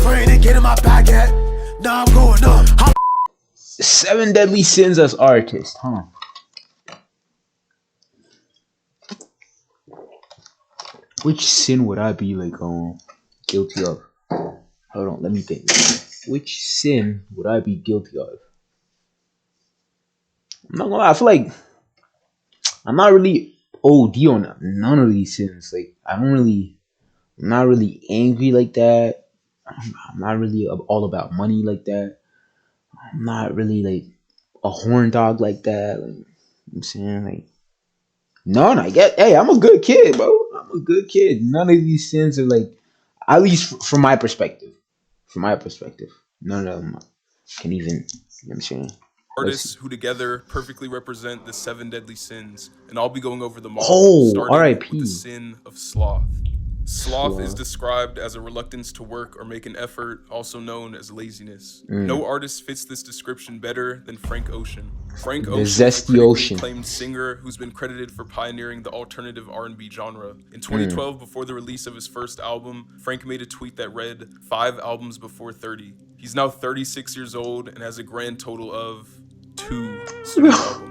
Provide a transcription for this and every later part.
spraying and getting my bag at. Now I'm going up. 7 deadly sins as artist, huh? Which sin would I be like guilty of? Hold on, let me think. Which sin would I be guilty of? I'm not gonna lie, I feel like I'm not really OD on none of these sins. Like I'm not really angry like that. I'm not really all about money like that. I'm not really like a horn dog like that. Like, I'm saying like none. I get. Hey, I'm a good kid, bro. I'm a good kid. None of these sins are like, at least from my perspective. From my perspective, none of them can even. You know what I'm saying. Artists who together perfectly represent the 7 deadly sins, and I'll be going over them all, Oh, starting R.I.P. with the sin of sloth. Sloth is described as a reluctance to work or make an effort, also known as laziness. No artist fits this description better than Frank Ocean. Frank Ocean is a Zesty critically Ocean. acclaimed singer who's been credited for pioneering the alternative R&B genre. In 2012, before the release of his first album, Frank made a tweet that read, 5 albums before 30. He's now 36 years old and has a grand total of 2 studio albums.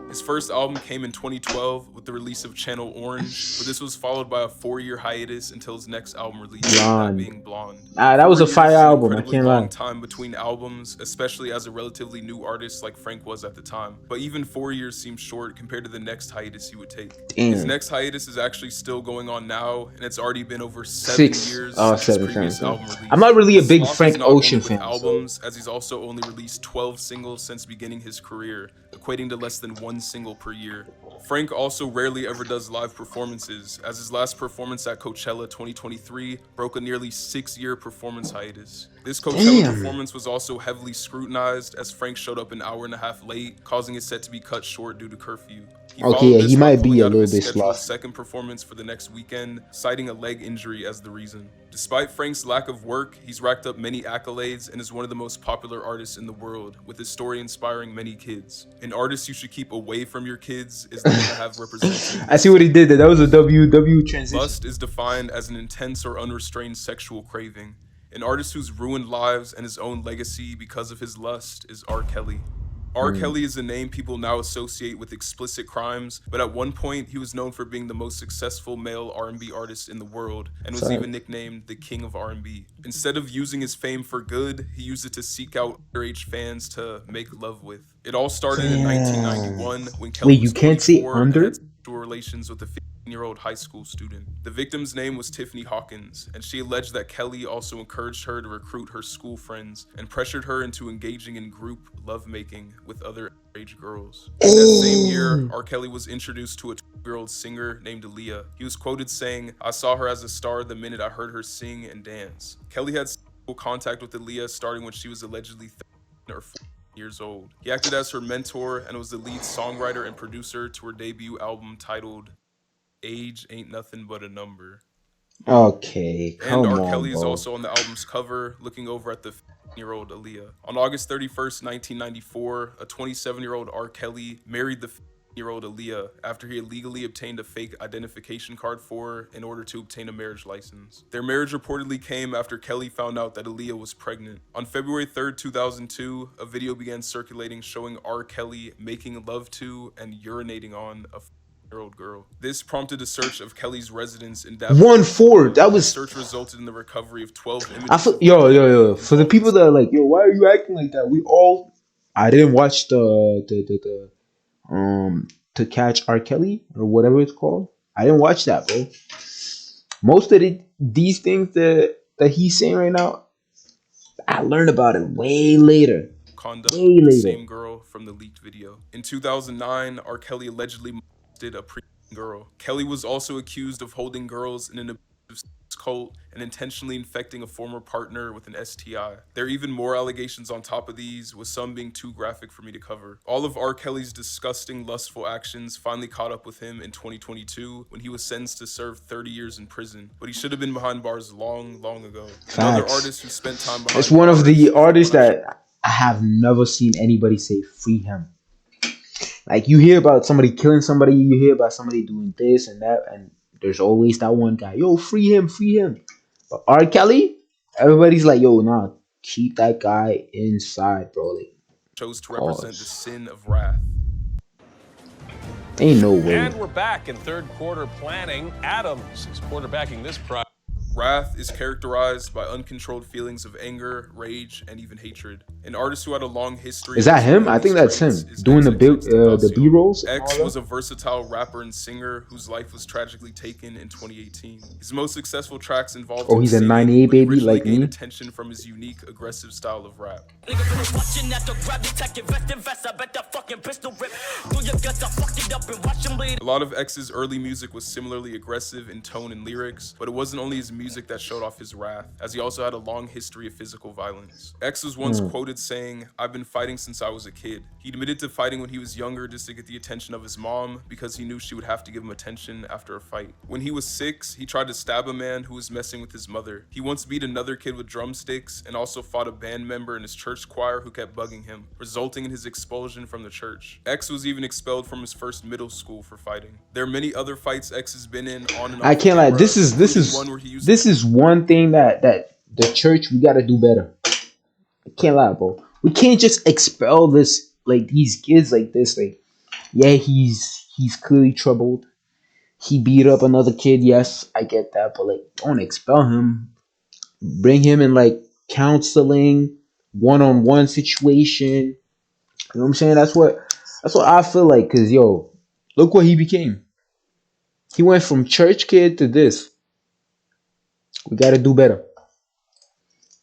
His first album came in 2012 with the release of Channel Orange, but this was followed by a 4-year hiatus until his next album release, that being Blonde. That was a 4 fire years is an album, I incredibly can't long lie. time between albums, especially as a relatively new artist like Frank was at the time. But even 4 years seems short compared to the next hiatus he would take. His next hiatus is actually still going on now, and it's already been over 7 years since his previous album release. I'm not really a big Sloth is Frank not only Ocean with fan. albums, as he's also only released 12 singles since beginning his career, equating to less than 1 single per year. Frank also rarely ever does live performances, as his last performance at Coachella 2023 broke a nearly 6-year performance hiatus. This Coachella performance was also heavily scrutinized, as Frank showed up an hour and a half late, causing his set to be cut short due to curfew. He followed this he by might be pulling a out of little his bit scheduled sloth. second performance for the next weekend, citing a leg injury as the reason. Despite Frank's lack of work, he's racked up many accolades and is one of the most popular artists in the world, with his story inspiring many kids. An artist you should keep away from your kids is the one to have represented. I see what he did there. That was a W transition. Lust is defined as an intense or unrestrained sexual craving. An artist who's ruined lives and his own legacy because of his lust is R. Kelly. R. Kelly is a name people now associate with explicit crimes, but at one point he was known for being the most successful male R&B artist in the world, and was even nicknamed the King of R&B. Instead of using his fame for good, he used it to seek out underage fans to make love with. It all started in 1991 when Kelly Wait, you was can't say 24 and under? had sexual relations with a 15-year-old high school student. The victim's name was Tiffany Hawkins, and she alleged that Kelly also encouraged her to recruit her school friends and pressured her into engaging in group lovemaking with other underage girls. In that same year, R. Kelly was introduced to a 12-year-old singer named Aaliyah. He was quoted saying, "I saw her as a star the minute I heard her sing and dance." Kelly had sexual contact with Aaliyah starting when she was allegedly 13 or 14 years old. He acted as her mentor and was the lead songwriter and producer to her debut album titled Age Ain't Nothing But a Number. Okay, And come R. on, Kelly is bro. also on the album's cover, looking over at the 15-year-old Aaliyah. On August 31st, 1994, a 27-year-old R. Kelly married the 15-year-old Aaliyah after he illegally obtained a fake identification card for her in order to obtain a marriage license. Their marriage reportedly came after Kelly found out that Aaliyah was pregnant. On February 3rd, 2002, a video began circulating showing R. Kelly making love to and urinating on a 15-year-old girl. This prompted a search of Kelly's residence in Davenport. 1-4. That The was. search resulted in the recovery of 12 images. I feel, yo. For the people that are like, yo, why are you acting like that? I didn't watch the To Catch R. Kelly or whatever it's called. I didn't watch that, bro. Most of these things that he's saying right now, I learned about it way later. Conduct Way with the later. same girl from the leaked video. In 2009, R. Kelly allegedly molested a preteen girl. Kelly was also accused of holding girls in an abusive sex cult and intentionally infecting a former partner with an STI. There are even more allegations on top of these, with some being too graphic for me to cover. All of R. Kelly's disgusting, lustful actions finally caught up with him in 2022 when he was sentenced to serve 30 years in prison. But he should have been behind bars long ago. Another Facts. artist who spent time behind It's one of bars the is artists Lil Nas that I have never seen anybody say free him. Like, you hear about somebody killing somebody, you hear about somebody doing this and that, and there's always that one guy, yo, free him. But R. Kelly, Everybody's like, yo, nah, keep that guy inside, bro. Like, chose to represent the pause. sin of wrath. Ain't no way. And we're back in third quarter planning. Adams is quarterbacking this project. Wrath is characterized by uncontrolled feelings of anger, rage, and even hatred. An artist who had a long history. Is that of him? I think that's traits him is doing the XXXTentacion. B rolls. X was a versatile rapper and singer whose life was tragically taken in 2018. His most successful tracks involved Oh, him he's a singing, 98 but he baby originally like gained me. attention from his unique, aggressive style of rap. A lot of X's early music was similarly aggressive in tone and lyrics, but it wasn't only his music that showed off his wrath, as he also had a long history of physical violence. X was once quoted saying, "I've been fighting since I was a kid." He admitted to fighting when he was younger just to get the attention of his mom, because he knew she would have to give him attention after a fight. When he was 6, he tried to stab a man who was messing with his mother. He once beat another kid with drumsticks and also fought a band member in his church choir who kept bugging him, resulting in his expulsion from the church. X was even expelled from his first middle school for fighting. There are many other fights X has been in on and off I can't lie. camera, including one where he used This is one thing that the church, we gotta do better. I can't lie, bro. We can't just expel this, like, these kids like this. Like, yeah, he's clearly troubled. He beat up another kid. Yes, I get that, but like, don't expel him. Bring him in like counseling, one-on-one situation. You know what I'm saying? That's what I feel like. Cause yo, look what he became. He went from church kid to this. We gotta do better.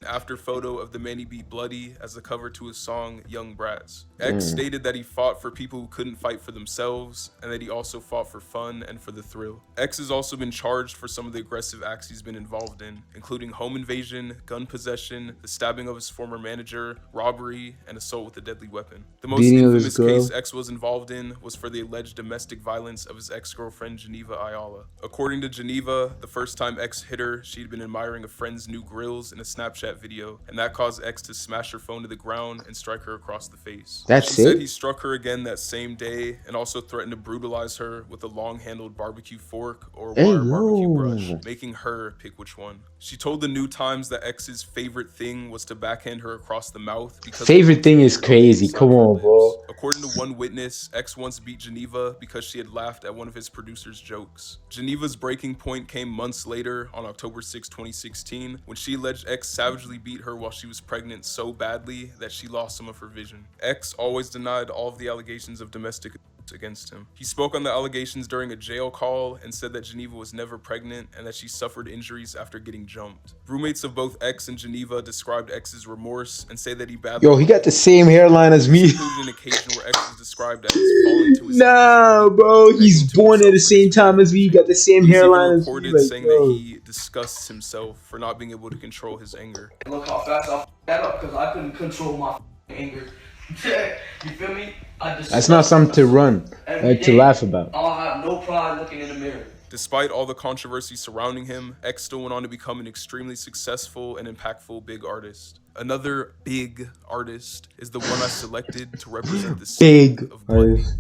after photo of the man he beat bloody as the cover to his song Young Brats. X stated that he fought for people who couldn't fight for themselves, and that he also fought for fun and for the thrill. X has also been charged for some of the aggressive acts he's been involved in, including home invasion, gun possession, the stabbing of his former manager, robbery, and assault with a deadly weapon. The most Beating of his infamous girl. case X was involved in was for the alleged domestic violence of his ex-girlfriend Geneva Ayala. According to Geneva, the first time X hit her, she'd been admiring a friend's new grills in a Snapchat video, and that caused X to smash her phone to the ground and strike her across the face. That's She said it? he struck her again that same day and also threatened to brutalize her with a long-handled barbecue fork or a Hey, wire barbecue yo. brush, making her pick which one. She told the New Times that X's favorite thing was to backhand her across the mouth because of Favorite the thing is on the crazy. inside Come of her on, lips. bro. According to one witness, X once beat Geneva because she had laughed at one of his producer's jokes. Geneva's breaking point came months later on October 6, 2016, when she alleged X savagely beat her while she was pregnant so badly that she lost some of her vision. X always denied all of the allegations of domestic abuse against him. He spoke on the allegations during a jail call and said that Geneva was never pregnant and that she suffered injuries after getting jumped. Roommates of both X and Geneva described X's remorse and say that he badly Yo, he got the same hairline as me. included an occasion where X was described as falling to his Nah, knees, bro. begging He's to born at himself the for same his time as me. He got the same He's even hairline as me. reported Like, saying yo. that he disgusts himself for not being able to control his anger. Look how fast I f***ed that up because I couldn't control my anger. You feel me? That's not something to run, to laugh about. I'll have no pride looking in the mirror. Despite all the controversy surrounding him, X still went on to become an extremely successful and impactful big artist. Another big artist is the one I selected to represent the sin Big of gluttony. artist.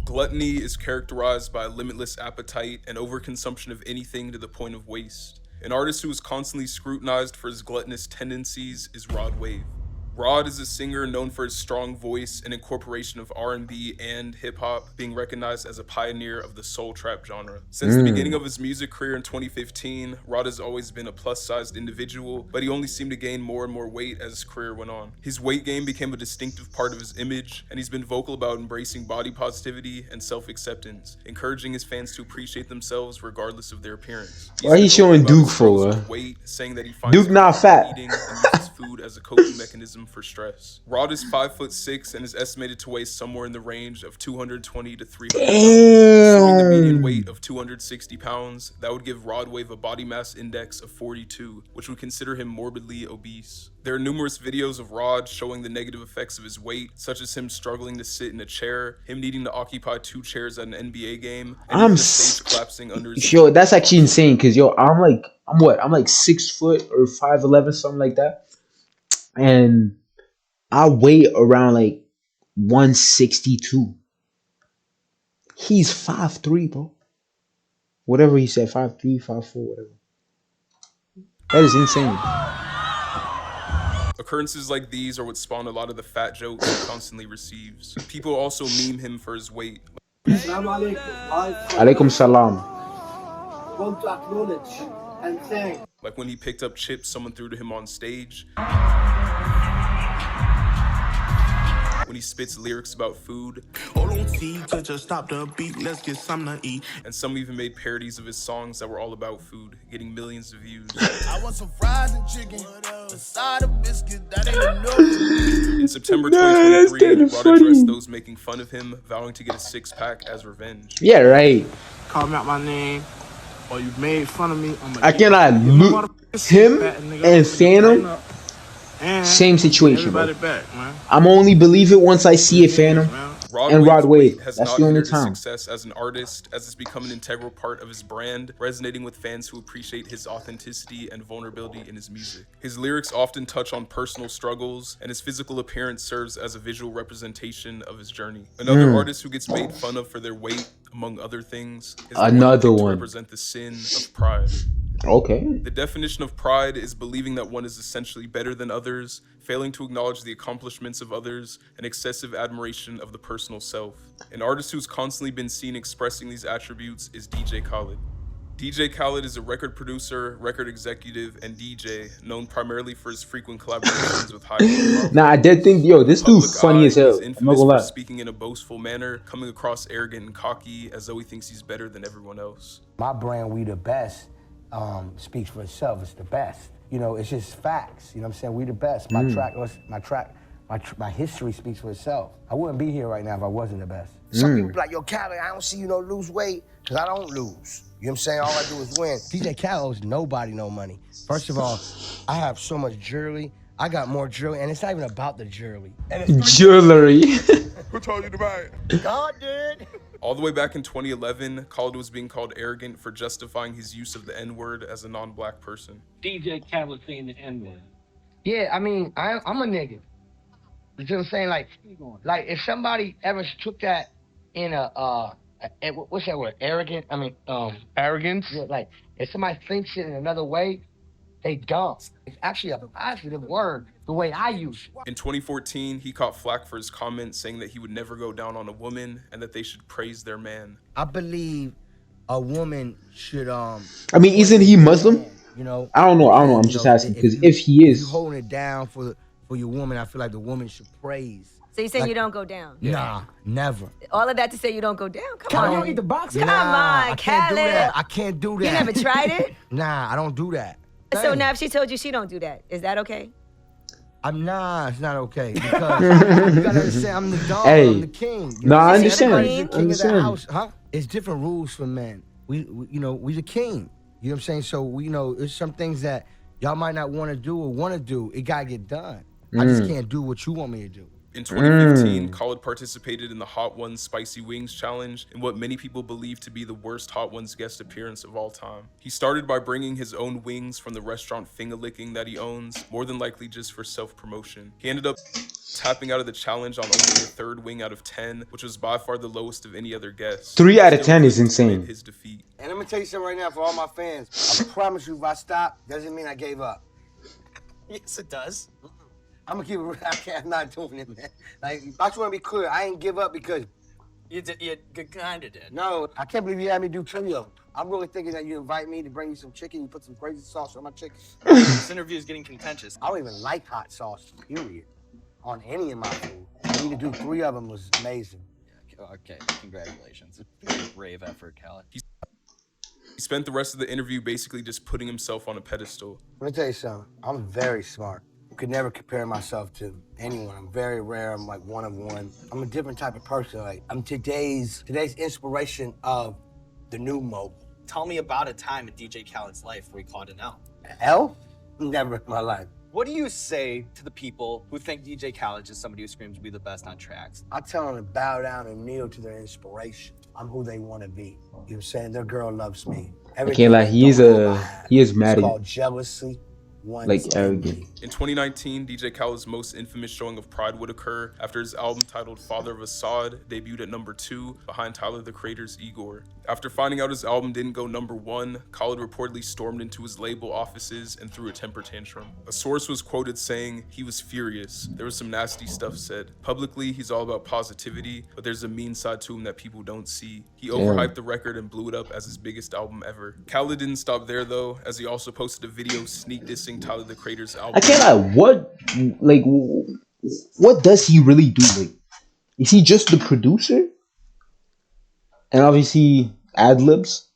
Gluttony is characterized by a limitless appetite and overconsumption of anything to the point of waste. An artist who is constantly scrutinized for his gluttonous tendencies is Rod Wave. Rod is a singer known for his strong voice and incorporation of R&B and hip-hop, being recognized as a pioneer of the soul trap genre. Since the beginning of his music career in 2015, Rod has always been a plus-sized individual, but he only seemed to gain more and more weight as his career went on. His weight gain became a distinctive part of his image, and he's been vocal about embracing body positivity and self-acceptance, encouraging his fans to appreciate themselves regardless of their appearance. Why he been showing vocal about Duke his struggles for, with weight, saying that he finds Duke not comfort in fat. eating and uses food as a coping mechanism for stress. Rod is 5'6" and is estimated to weigh somewhere in the range of 220 to 300 pounds. Assuming the median Damn. weight of 260 pounds, that would give Rod Wave a body mass index of 42, which would consider him morbidly obese. There are numerous videos of Rod showing the negative effects of his weight, such as him struggling to sit in a chair, him needing to occupy 2 chairs at an NBA game, and even the stage collapsing under his Yo, that's actually insane. Cause yo, I'm like 6 foot or 5'11", something like that, and I weigh around like 162. He's 5'3", bro. Whatever he said, 5'3", 5'4", whatever. That is insane. Occurrences like these are what spawn a lot of the fat jokes he constantly receives. People also meme him for his weight. Alaikum salam. Want to acknowledge and thank. Like when he picked up chips someone threw to him on stage. When he spits lyrics about food. Hold on, T, just stop the beat. Let's get something to eat. And some even made parodies of his songs that were all about food, getting millions of views. I want some fries and chicken, a side of biscuit, that ain't enough. In September 2023, Rod addressed those making fun of him, vowing to get a six-pack as revenge. Yeah, right. Call me out my name, or you made fun of me. I cannot look him and Phantom. Same situation, bro. I'm only believe it once I see it, Phantom. And Rod Wave. Has That's not the only hindered his time. success as an artist, as it's become an integral part of his brand, resonating with fans who appreciate his authenticity and vulnerability in his music. His lyrics often touch on personal struggles, and his physical appearance serves as a visual representation of his journey. Another artist who gets made fun of for their weight, among other things, is Another one. to represent the sin of pride. Okay. The definition of pride is believing that one is essentially better than others, failing to acknowledge the accomplishments of others, and excessive admiration of the personal self. An artist who's constantly been seen expressing these attributes is DJ Khaled. DJ Khaled is a record producer, record executive, and DJ, known primarily for his frequent collaborations with high-profile. Nah, I did think, yo, this dude's funny as hell. He's I'm not infamous gonna for lie. speaking in a boastful manner, coming across arrogant and cocky, as though he thinks he's better than everyone else. My brand, We the Best, speaks for itself. It's the best. You know, it's just facts. You know what I'm saying? We the best. My history speaks for itself. I wouldn't be here right now if I wasn't the best. Some people be like, yo, Khaled, I don't see you lose weight, because I don't lose. You know what I'm saying? All I do is win. DJ Khaled owes nobody no money. First of all, I have so much jewelry. I got more jewelry, and it's not even about the jewelry. Jewelry. Who told you to buy it? God did. All the way back in 2011, Khaled was being called arrogant for justifying his use of the N-word as a non-black person. DJ Khaled saying the N-word. Yeah, I mean, I'm a nigga. You know what I'm saying? Like if somebody ever took that in what's that word? Arrogant? I mean, Arrogance? yeah, like if somebody thinks it in another way, they dumb. It's actually a positive word, the way I use it. In 2014, he caught flack for his comments saying that he would never go down on a woman and that they should praise their man. I believe a woman should I mean, isn't he Muslim? You know. I don't know. I'm just asking, because if he If is, you holding it down for your woman, I feel like the woman should praise. So you're saying you don't go down? Nah, never. All of that to say you don't go down? Come on. You don't eat the box? Come on, I can't do Khaled. that. I can't do that. You never tried it? Nah, I don't do that. So now if she told you she don't do that, is that okay? Nah, it's not okay, because you gotta understand, I'm the dog, Hey. I'm the king. You No, I what I'm understand. saying? Everybody's the king of Understand. the house, huh? It's different rules for men. We we the king. You know what I'm saying? So there's some things that y'all might not want to do or want to do. It gotta get done. I just can't do what you want me to do. In 2015, Khaled participated in the Hot Ones Spicy Wings Challenge in what many people believe to be the worst Hot Ones guest appearance of all time. He started by bringing his own wings from the restaurant Finger Licking that he owns, more than likely just for self-promotion. He ended up tapping out of the challenge on only the third wing out of 10, which was by far the lowest of any other guest. 3 out of 10 is Still couldn't insane. admit his defeat. And I'm gonna tell you something right now for all my fans. I promise you, if I stop, doesn't mean I gave up. Yes, it does. I'm gonna keep it. I'm not doing it, man. Like, I just want to be clear. I ain't give up because You kind of did. no, I can't believe you had me do 2 of them. I'm really thinking that you invite me to bring you some chicken. You put some crazy sauce on my chicken. This interview is getting contentious. I don't even like hot sauce, period, on any of my food. For me to do 3 of them was amazing. Okay, congratulations. Very brave effort, Khaled. He spent the rest of the interview basically just putting himself on a pedestal. Let me tell you something. I'm very smart. Could never compare myself to anyone. I'm very rare. I'm like one of one. I'm a different type of person. Like, I'm today's inspiration of the new mobile. Tell me about a time in DJ Khaled's life where he called it out. Hell? Never in my life. What do you say to the people who think DJ Khaled is somebody who screams "Be the best" on tracks? I tell them to bow down and kneel to their inspiration. I'm who they want to be. You know what I'm saying? Their girl loves me. I can't lie, he is Everything mad It's at you. called jealousy. like arrogant. In 2019, DJ Khaled's most infamous showing of Pride would occur after his album titled Father of Assad debuted at number 2 behind Tyler the Creator's Igor. After finding out his album didn't go number 1, Khaled reportedly stormed into his label offices and threw a temper tantrum. A source was quoted saying he was furious. There was some nasty stuff said. Publicly, he's all about positivity, but there's a mean side to him that people don't see. He overhyped the record and blew it up as his biggest album ever. Khaled didn't stop there though, as he also posted a video sneak dissing Tyler the Creator's album. I can't lie. What does he really do? Like, is he just the producer? And obviously ad libs.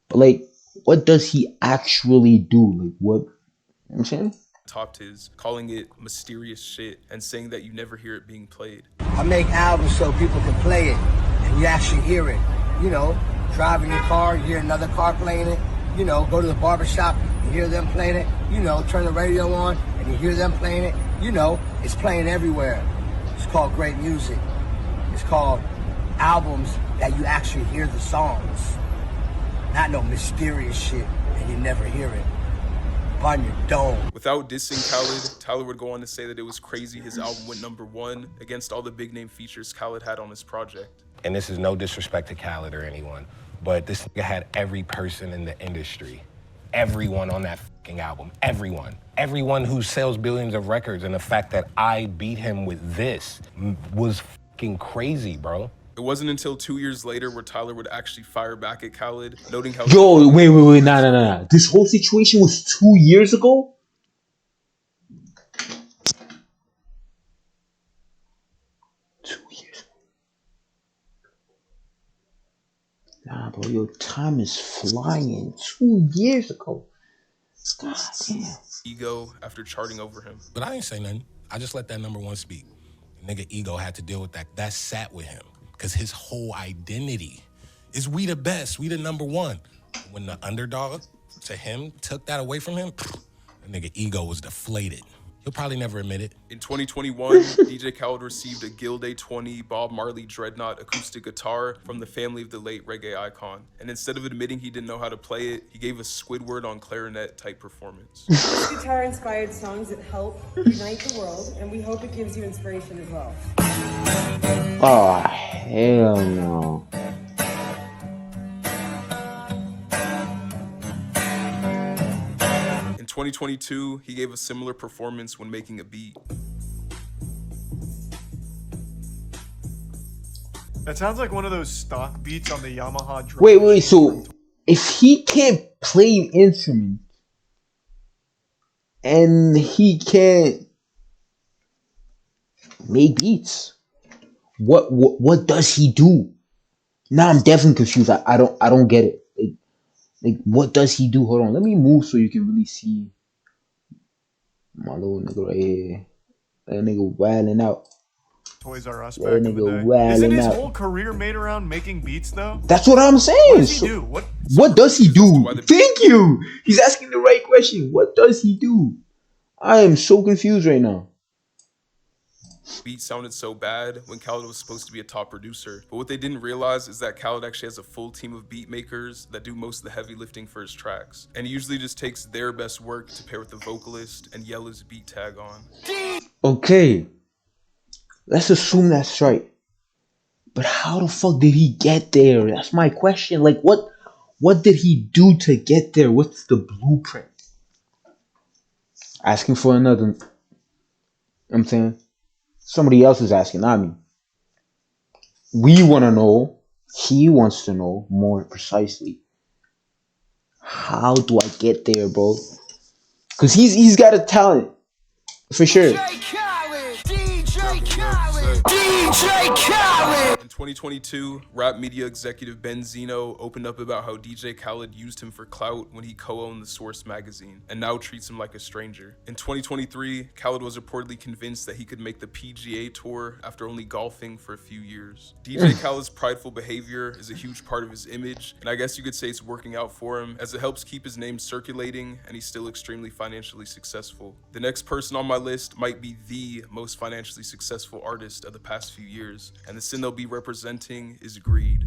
But like, what does he actually do? Like, what? You know what I'm saying? Topped his, calling it mysterious shit and saying that you never hear it being played. I make albums so people can play it and you actually hear it. You know, driving your car, you hear another car playing it. You know, go to the barbershop, you hear them playing it. You know, turn the radio on and you hear them playing it. You know, it's playing everywhere. It's called great music. It's called albums that you actually hear the songs. Not no mysterious shit and you never hear it. On your dome. Without dissing Khaled, Tyler would go on to say that it was crazy his album went number 1 against all the big name features Khaled had on his project. And this is no disrespect to Khaled or anyone, but this nigga had every person in the industry. Everyone on that fucking album. Everyone. Everyone who sells billions of records, and the fact that I beat him with this was fucking crazy, bro. It wasn't until 2 years later where Tyler would actually fire back at Khaled, noting how— Yo, wait, nah. This whole situation was 2 years ago? Nah, bro, your time is flying. 2 years ago. God damn. Ego after charting over him. But I ain't say nothing. I just let that number 1 speak. Nigga Ego had to deal with that. That sat with him. Because his whole identity is we the best, we the number 1. When the underdog to him took that away from him, the nigga Ego was deflated. He'll probably never admit it. In 2021, DJ Khaled received a Gilday 20 Bob Marley Dreadnought acoustic guitar from the family of the late reggae icon. And instead of admitting he didn't know how to play it, he gave a Squidward on clarinet type performance. Guitar-inspired songs that help unite the world, and we hope it gives you inspiration as well. Oh, hell no. In 2022, he gave a similar performance when making a beat. That sounds like one of those stock beats on the Yamaha drum. Wait, so if he can't play an instrument and he can't make beats, what does he do? Now I'm definitely confused. I don't get it. Like what does he do? Hold on, let me move so you can really see my little nigga right here. That nigga wilding out. Toys R Us That back in the nigga day. wilding Isn't his out. whole career made around making beats though? That's what I'm saying. What does he do? What does he do? Thank you. He's asking the right question. What does he do? I am so confused right now. Beat sounded so bad when Khaled was supposed to be a top producer. But what they didn't realize is that Khaled actually has a full team of beat makers that do most of the heavy lifting for his tracks. And he usually just takes their best work to pair with the vocalist and yell his beat tag on. Okay. Let's assume that's right. But how the fuck did he get there? That's my question. Like what did he do to get there? What's the blueprint? Asking for another. You know what I'm saying? Somebody else is asking, not me. We want to know. He wants to know more precisely. How do I get there, bro? Because he's got a talent. For sure. In 2022, rap media executive Ben Zeno opened up about how DJ Khaled used him for clout when he co-owned The Source magazine, and now treats him like a stranger. In 2023, Khaled was reportedly convinced that he could make the PGA Tour after only golfing for a few years. DJ Khaled's prideful behavior is a huge part of his image, and I guess you could say it's working out for him, as it helps keep his name circulating, and he's still extremely financially successful. The next person on my list might be the most financially successful artist of the past few years, and the sin they'll be representing is greed.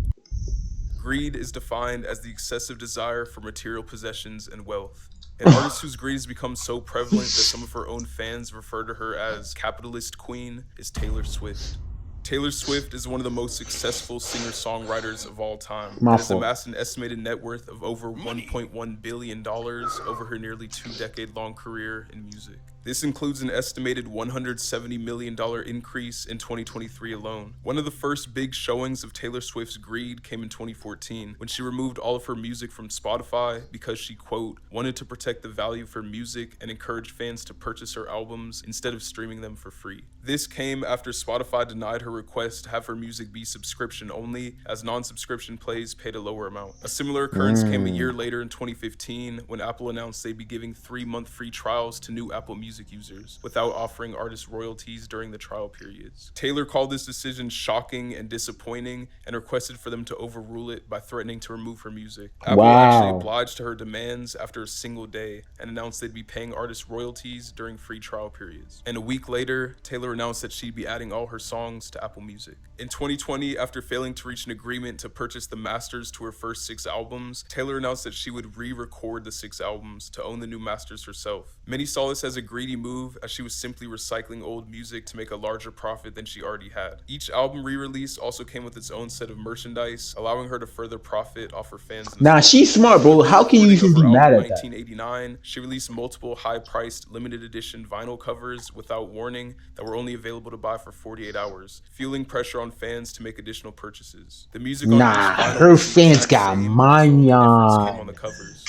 Greed is defined as the excessive desire for material possessions and wealth. An artist whose greed has become so prevalent that some of her own fans refer to her as capitalist queen is Taylor Swift. Taylor Swift is one of the most successful singer-songwriters of all time. My and has fault. amassed an estimated net worth of over $1.1 billion over her nearly 2-decade-long career in music. This includes an estimated $170 million increase in 2023 alone. One of the first big showings of Taylor Swift's greed came in 2014, when she removed all of her music from Spotify because she, quote, wanted to protect the value of her music and encourage fans to purchase her albums instead of streaming them for free. This came after Spotify denied her request to have her music be subscription only, as non-subscription plays paid a lower amount. A similar occurrence came a year later in 2015, when Apple announced they'd be giving 3-month free trials to new Apple Music users without offering artists royalties during the trial periods. Taylor called this decision shocking and disappointing and requested for them to overrule it by threatening to remove her music. Apple actually obliged to her demands after a single day and announced they'd be paying artists royalties during free trial periods. And a week later, Taylor announced that she'd be adding all her songs to Apple Music. In 2020, after failing to reach an agreement to purchase the masters to her first 6 albums, Taylor announced that she would re-record the 6 albums to own the new masters herself. Many saw this as a greedy move, as she was simply recycling old music to make a larger profit than she already had. Each album re-release also came with its own set of merchandise, allowing her to further profit off her fans. Nah, she's smart, bro. How can you even be mad at that? In 1989, she released multiple high-priced limited edition vinyl covers without warning that were only available to buy for 48 hours, fueling pressure on fans to make additional purchases. The music on her fans got manyan.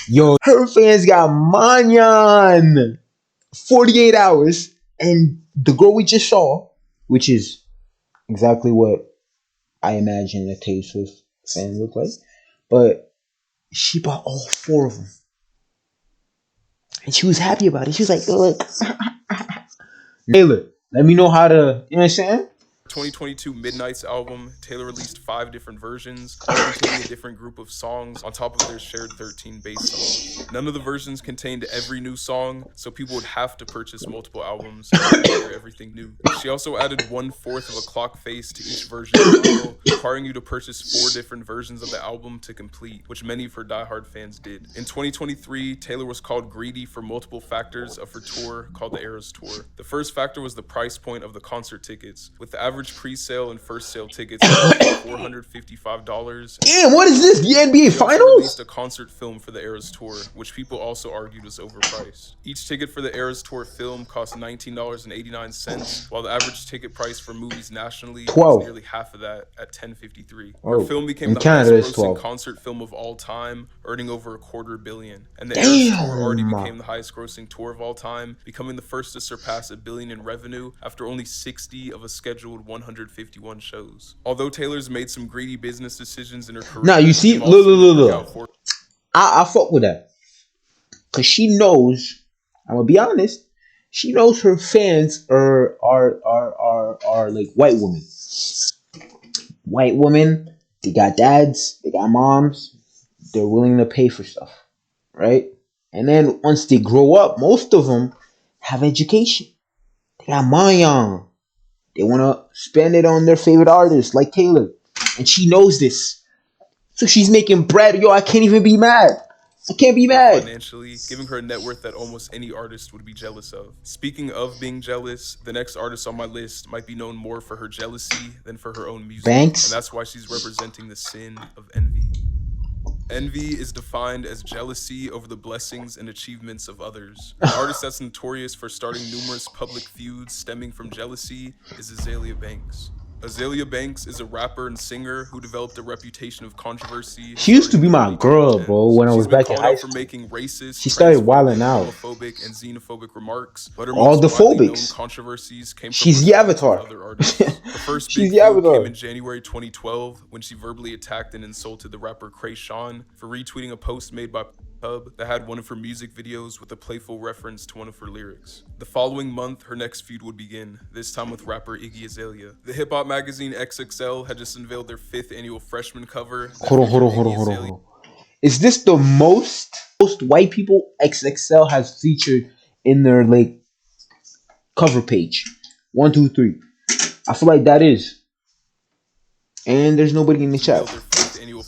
Yo, her fans got manyan. 48 hours, and the girl we just saw, which is exactly what I imagine a Taylor Swift fan look like, but she bought all 4 of them, and she was happy about it. She was like, "Look, Taylor, let me know how to," you know what I'm saying? 2022 Midnight's album, Taylor released 5 different versions, all containing a different group of songs on top of their shared 13 bass songs. None of the versions contained every new song, so people would have to purchase multiple albums to hear everything new. She also added 1/4 of a clock face to each version of the vinyl, requiring you to purchase 4 different versions of the album to complete, which many of her diehard fans did. In 2023, Taylor was called greedy for multiple factors of her tour called the Eras Tour. The first factor was the price point of the concert tickets, with the average pre-sale and first sale tickets $455. Damn, what is this? The NBA She also Finals? released a concert film for the Eras Tour, which people also argued was overpriced. Each ticket for the Eras Tour film cost $19.89, while the average ticket price for movies nationally was nearly half of that at $10.53. Her film became the highest-grossing concert film of all time, earning over $250 million. And the Eras Tour already became the highest-grossing tour of all time, becoming the first to surpass $1 billion in revenue after only 60 of a scheduled 151 shows. Although Taylor's made some greedy business decisions in her career. Now you see, look. I fuck with that, cause she knows. I'm gonna be honest. She knows her fans are like white women. White women. They got dads. They got moms. They're willing to pay for stuff, right? And then once they grow up, most of them have education. They got money. They want to spend it on their favorite artists like Taylor. And she knows this. So she's making bread. Yo, I can't even be mad. I can't be mad. Financially, giving her a net worth that almost any artist would be jealous of. Speaking of being jealous, the next artist on my list might be known more for her jealousy than for her own music. Banks? And that's why she's representing the sin of envy. Envy is defined as jealousy over the blessings and achievements of others. An artist that's notorious for starting numerous public feuds stemming from jealousy is Azealia Banks. Azealia Banks is a rapper and singer who developed a reputation of controversy. She used to be my girl, bro, when I was back in high school. For making racist, she started wilding out. Homophobic and xenophobic remarks, but her all the phobics. Controversies came from she's the avatar. Other artists. The first she's big the avatar. Came in January 2012 when she verbally attacked and insulted the rapper Krayshawn for retweeting a post made by Hub that had one of her music videos with a playful reference to one of her lyrics. The following month, her next feud would begin, this time with rapper Iggy Azalea. The hip-hop magazine XXL had just unveiled their 5th annual freshman cover. Hold on. Is this the most white people XXL has featured in their like cover page? 1, 2, 3. I feel like that is. And there's nobody in the chat.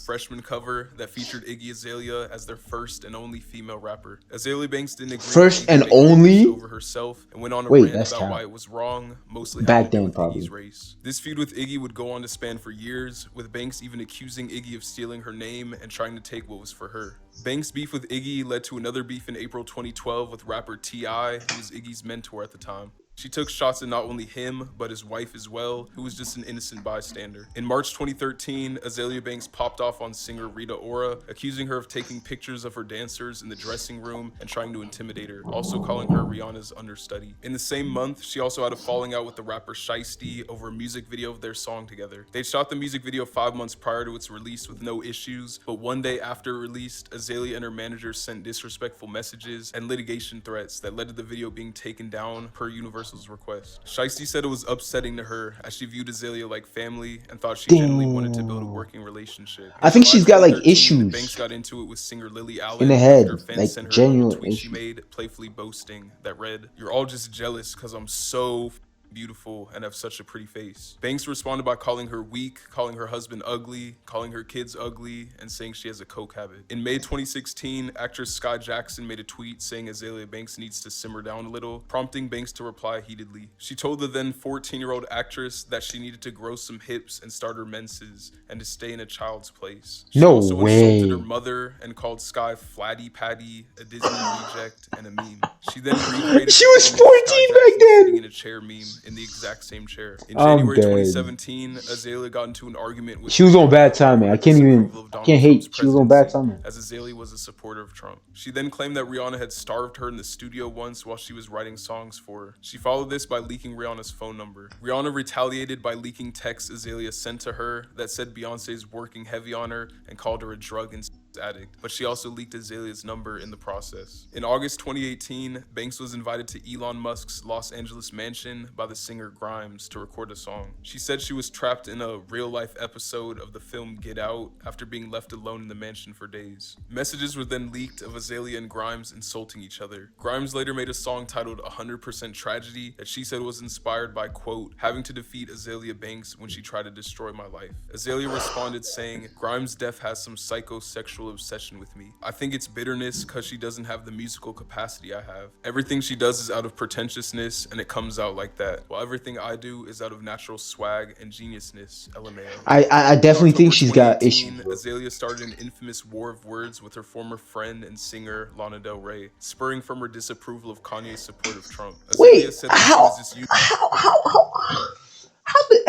freshman cover that featured Iggy Azalea as their first and only female rapper. Azalea Banks didn't agree First with and Iggy making only? this over herself and went on a Wait, rant that's about cap. why it was wrong, mostly Back having to do then, with probably. Iggy's race. This feud with Iggy would go on to span for years, with Banks even accusing Iggy of stealing her name and trying to take what was for her. Banks' beef with Iggy led to another beef in April 2012 with rapper T.I., who was Iggy's mentor at the time. She took shots at not only him, but his wife as well, who was just an innocent bystander. In March 2013, Azalea Banks popped off on singer Rita Ora, accusing her of taking pictures of her dancers in the dressing room and trying to intimidate her, also calling her Rihanna's understudy. In the same month, she also had a falling out with the rapper Shiesty over a music video of their song together. They shot the music video 5 months prior to its release with no issues, but one day after it released, Azalea and her manager sent disrespectful messages and litigation threats that led to the video being taken down per Universal's request. Shiesty said it was upsetting to her as she viewed Azalea like family and thought she genuinely wanted to build a working relationship. I think she's got like 2013, issues Banks got into it with singer Lily Allen in the head, after fans like sent her a genuine tweet she issues. made playfully boasting that read, "You're all just jealous because I'm so beautiful and have such a pretty face." Banks responded by calling her weak, calling her husband ugly, calling her kids ugly, and saying she has a coke habit. In May 2016, actress Sky Jackson made a tweet saying Azalea Banks needs to simmer down a little, prompting Banks to reply heatedly. She told the then 14-year-old actress that she needed to grow some hips and start her menses and to stay in a child's place. She No also way. insulted her mother and called Sky Flatty Patty, a Disney reject, and a meme. She then recreated She was the meme of 14 Sky back Jackson then. sitting in a chair meme in the exact same chair. In I'm January dead. 2017, Azalea got into an argument with She was on bad timing. I can't even, disapproval of Donald can't hate. Trump's She was on bad presidency, timing. as Azalea was a supporter of Trump. She then claimed that Rihanna had starved her in the studio once while she was writing songs for her. She followed this by leaking Rihanna's phone number. Rihanna retaliated by leaking texts Azalea sent to her that said Beyonce's working heavy on her and called her a drug and addict, but she also leaked Azalea's number in the process. In August 2018, Banks was invited to Elon Musk's Los Angeles mansion by the singer Grimes to record a song. She said she was trapped in a real-life episode of the film Get Out after being left alone in the mansion for days. Messages were then leaked of Azalea and Grimes insulting each other. Grimes later made a song titled 100% Tragedy that she said was inspired by, quote, having to defeat Azalea Banks when she tried to destroy my life. Azalea responded saying, Grimes' death has some psychosexual obsession with me. I think it's bitterness because she doesn't have the musical capacity I have. Everything she does is out of pretentiousness and it comes out like that, while everything I do is out of natural swag and geniusness, LMAO. I definitely think she's got 2018, issues, bro. Azalea started an infamous war of words with her former friend and singer Lana Del Rey, spurring from her disapproval of Kanye's support of Trump. Azalea Wait, said that she was just using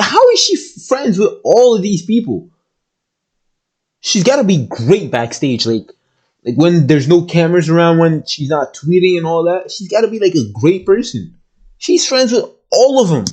how is she friends with all of these people? She's got to be great backstage, like when there's no cameras around, when she's not tweeting and all that. She's got to be like a great person. She's friends with all of them.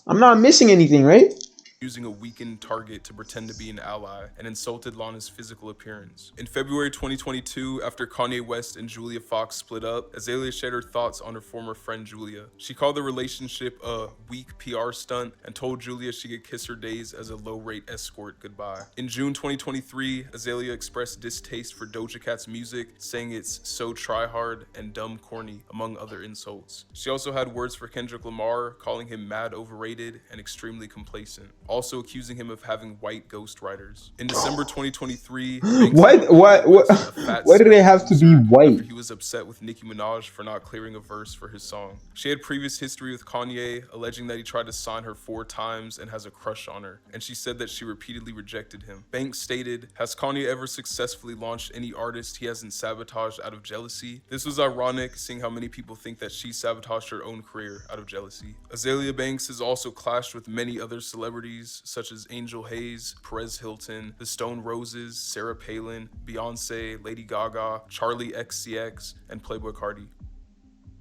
I'm not missing anything, right? using a weakened target to pretend to be an ally and insulted Lana's physical appearance. In February 2022, after Kanye West and Julia Fox split up, Azalea shared her thoughts on her former friend Julia. She called the relationship a weak PR stunt and told Julia she could kiss her days as a low-rate escort goodbye. In June 2023, Azalea expressed distaste for Doja Cat's music, saying it's so try-hard and dumb corny, among other insults. She also had words for Kendrick Lamar, calling him mad overrated and extremely complacent, also accusing him of having white ghostwriters. In December 2023, Why do they have to be white? After he was upset with Nicki Minaj for not clearing a verse for his song. She had previous history with Kanye, alleging that he tried to sign her 4 times and has a crush on her, and she said that she repeatedly rejected him. Banks stated, "Has Kanye ever successfully launched any artist he hasn't sabotaged out of jealousy?" This was ironic, seeing how many people think that she sabotaged her own career out of jealousy. Azalea Banks has also clashed with many other celebrities, such as Angel Hayes, Perez Hilton, the Stone Roses, Sarah Palin, Beyonce, Lady Gaga, Charlie XCX, and Playboi Carti.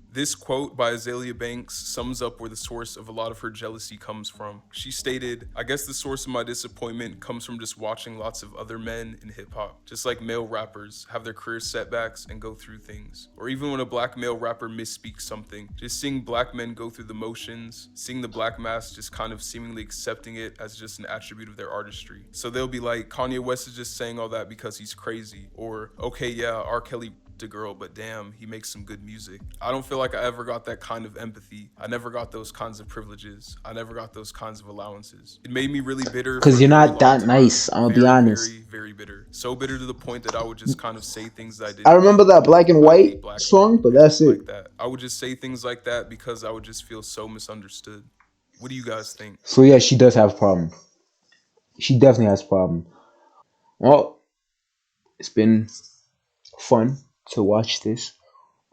This quote by Azalea Banks sums up where the source of a lot of her jealousy comes from. She stated, "I guess the source of my disappointment comes from just watching lots of other men in hip-hop, just like male rappers have their career setbacks and go through things. Or even when a black male rapper misspeaks something, just seeing black men go through the motions, seeing the black mass just kind of seemingly accepting it as just an attribute of their artistry. So they'll be like, Kanye West is just saying all that because he's crazy. Or, okay, yeah, R. Kelly to girl, but damn, he makes some good music. I don't feel like I ever got that kind of empathy. I never got those kinds of privileges. I never got those kinds of allowances. It made me really bitter. Because you're not that nice, I'm gonna be honest. Very, very bitter. So bitter to the point that I would just kind of say things I didn't. I remember that Black and White song, but that's it. Like that. I would just say things like that because I would just feel so misunderstood. What do you guys think? So yeah, she does have a problem. She definitely has a problem. Well, it's been fun to watch this.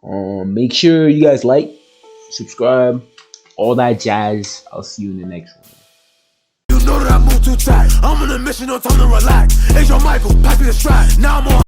Make sure you guys like, subscribe, all that jazz. I'll see you in the next one. You know that I move too tight. I'm on a mission, no time to relax. Hey, Joe Michael, pass me the strap. Now I'm on.